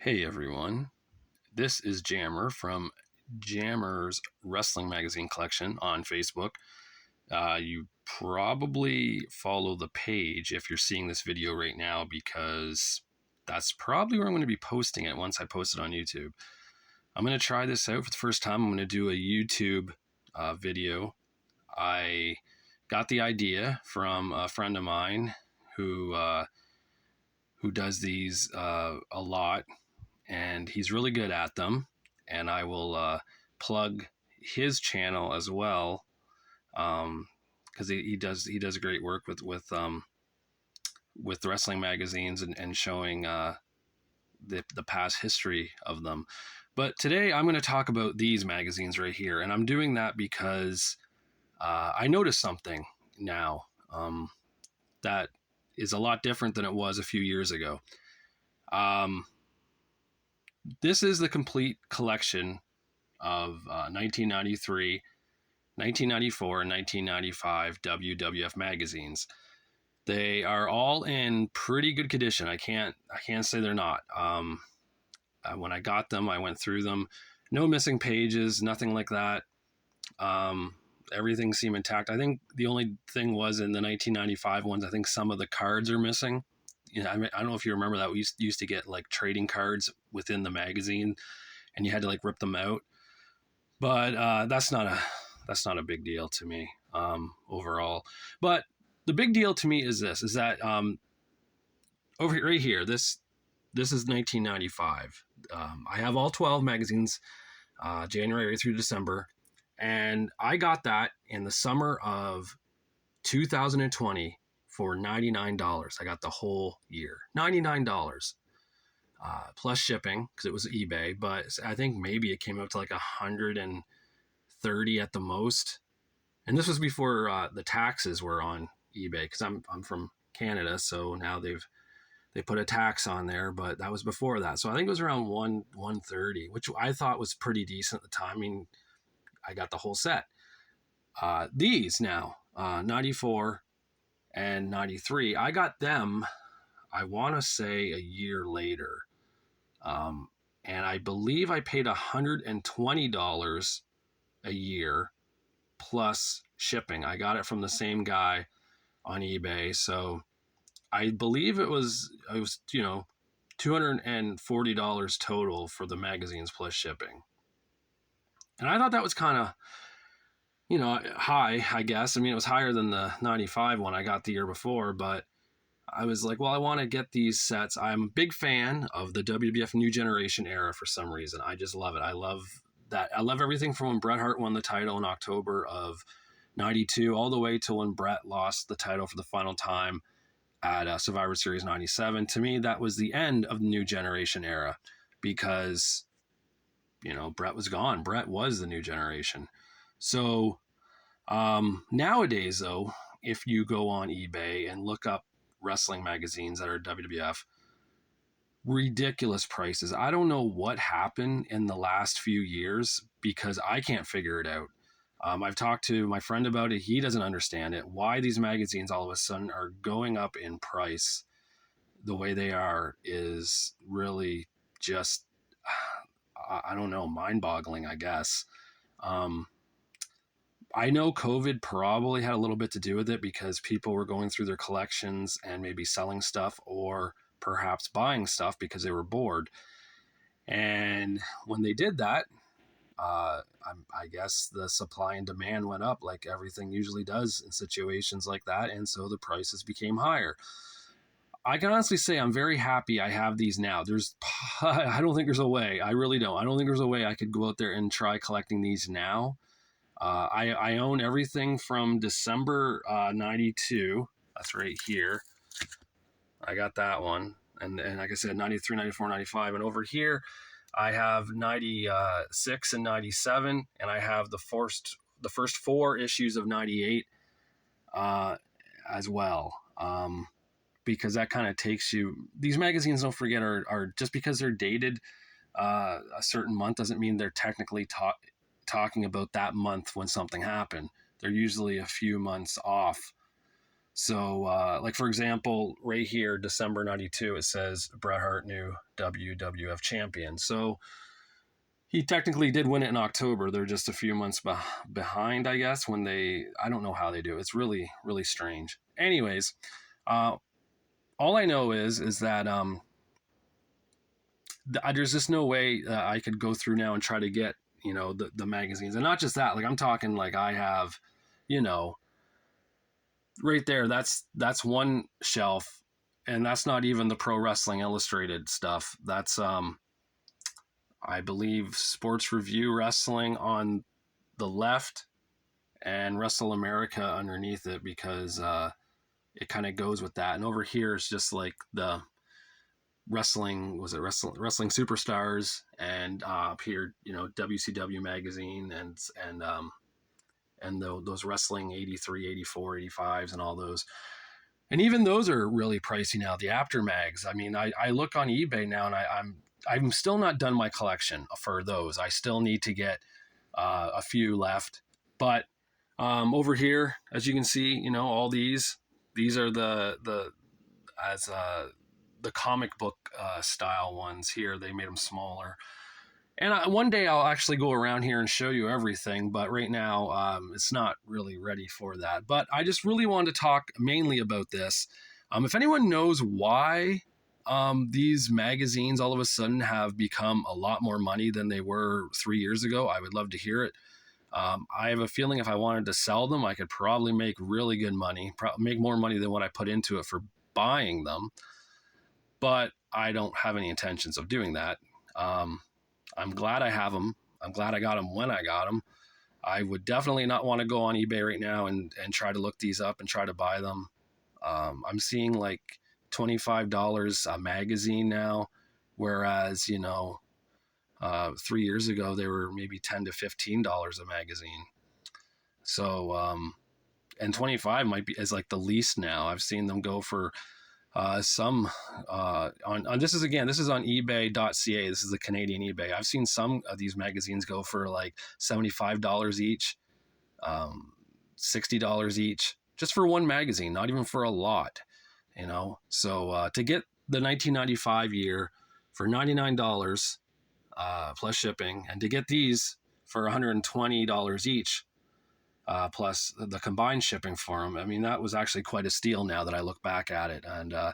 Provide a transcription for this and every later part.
Hey everyone, this is Jammer from Jammer's Wrestling Magazine Collection on Facebook. You probably follow the page if you're seeing this video right now because that's probably where I'm going to be posting it once I post it on YouTube. I'm going to try this out for the first time. I'm going to do a YouTube video. I got the idea from a friend of mine who does these a lot, and he's really good at them. And I will plug his channel as well, because he does great work with wrestling magazines and showing the past history of them. But today I'm going to talk about these magazines right here, and I'm doing that because I noticed something now that is a lot different than it was a few years ago. Um, this is the complete collection of 1993, 1994, and 1995 WWF magazines. They are all in pretty good condition. I can't say they're not. When I got them, I went through them. No missing pages, nothing like that. Everything seemed intact. I think the only thing was in the 1995 ones, I think some of the cards are missing. I don't know if you remember that. We used to get like trading cards within the magazine, and you had to like rip them out. But that's not a big deal to me overall. But the big deal to me is this: is that over here, right here, this is 1995. I have all 12 magazines, January through December, and I got that in the summer of 2020 for $99. I got the whole year, $99. Plus shipping because it was eBay, but I think maybe it came up to like 130 at the most. And this was before the taxes were on eBay because I'm from Canada, so now they put a tax on there, but that was before that. So I think it was around 130, which I thought was pretty decent at the time. I mean, I got the whole set. These now, 94 and 93, I got them, I want to say a year later. And I believe I paid $120 a year plus shipping. I got it from the same guy on eBay. So I believe it was $240 total for the magazines plus shipping. And I thought that was kind of, high, I guess. I mean, it was higher than the 95 one I got the year before, but I was like, well, I want to get these sets. I'm a big fan of the WWF New Generation era for some reason. I just love it. I love that. I love everything from when Bret Hart won the title in October of 92 all the way to when Bret lost the title for the final time at Survivor Series 97. To me, that was the end of the New Generation era because, Bret was gone. Bret was the New Generation. So nowadays, though, if you go on eBay and look up wrestling magazines that are WWF, ridiculous prices. I don't know what happened in the last few years because I can't figure it out. I've talked to my friend about it. He doesn't understand it. Why these magazines all of a sudden are going up in price the way they are is really just, I don't know, mind-boggling, I guess. I know COVID probably had a little bit to do with it because people were going through their collections and maybe selling stuff or perhaps buying stuff because they were bored. And when they did that, I guess the supply and demand went up like everything usually does in situations like that. And so the prices became higher. I can honestly say I'm very happy I have these now. I don't think there's a way. I really don't. I don't think there's a way I could go out there and try collecting these now. I own everything from December 92. That's right here. I got that one. And like I said, 93, 94, 95. And over here, I have 96 and 97. And I have the first four issues of 98 as well. Because that kind of takes you... These magazines, don't forget, are just because they're dated a certain month doesn't mean they're technically talking about that month when something happened. They're usually a few months off So, like for example, right here, December '92, it says Bret Hart, new WWF champion. So he technically did win it in October. They're just a few months behind, I guess. When I don't know how they do. It's really, really strange. Anyways, uh, all I know is that there's just no way I could go through now and try to get the magazines, and not just that. Like I'm talking like I have, you know, right there. That's one shelf, and that's not even the Pro Wrestling Illustrated stuff. That's I believe Sports Review Wrestling on the left and Wrestle America underneath it, because it kind of goes with that. And over here is just like the wrestling superstars, and up here WCW magazine, and those wrestling 83, 84, 85s, and all those. And even those are really pricey now, the after mags. I mean, I look on eBay now, and I'm still not done my collection for those. I still need to get a few left. But over here, as you can see, all these are as the comic book style ones here. They made them smaller. And one day I'll actually go around here and show you everything, but right now it's not really ready for that. But I just really wanted to talk mainly about this. If anyone knows why these magazines all of a sudden have become a lot more money than they were 3 years ago, I would love to hear it. I have a feeling if I wanted to sell them, I could probably make really good money, make more money than what I put into it for buying them. But I don't have any intentions of doing that. I'm glad I have them. I'm glad I got them when I got them. I would definitely not want to go on eBay right now and try to look these up and try to buy them. I'm seeing like $25 a magazine now, whereas 3 years ago they were maybe $10 to $15 a magazine. So and 25 might be as like the least now. I've seen them go for some on this is on ebay.ca. This is the Canadian eBay. I've seen some of these magazines go for like $75 each, $60 each, just for one magazine, not even for a lot, so to get the 1995 year for $99 plus shipping, and to get these for $120 each, plus the combined shipping for them. I mean, that was actually quite a steal now that I look back at it. And I'm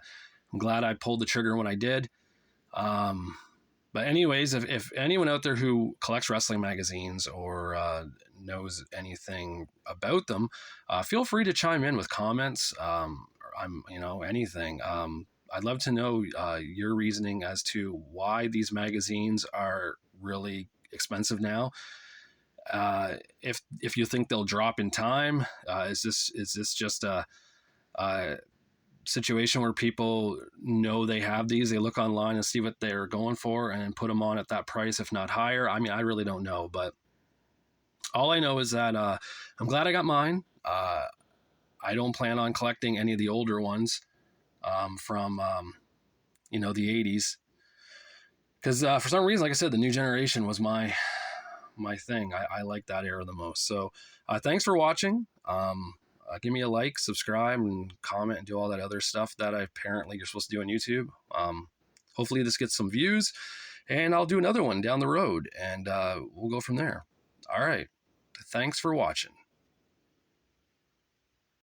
glad I pulled the trigger when I did. But anyways, if anyone out there who collects wrestling magazines or knows anything about them, feel free to chime in with comments. Anything. I'd love to know your reasoning as to why these magazines are really expensive now. If you think they'll drop in time, is this just a situation where people know they have these, they look online and see what they're going for and put them on at that price, if not higher? I mean, I really don't know, but all I know is that I'm glad I got mine. I don't plan on collecting any of the older ones from the 80s, because for some reason, like I said, the new generation was my thing. I like that era the most. So thanks for watching. Give me a like, subscribe, and comment, and do all that other stuff that apparently you're supposed to do on YouTube. Hopefully this gets some views, and I'll do another one down the road, and we'll go from there. All right. Thanks for watching.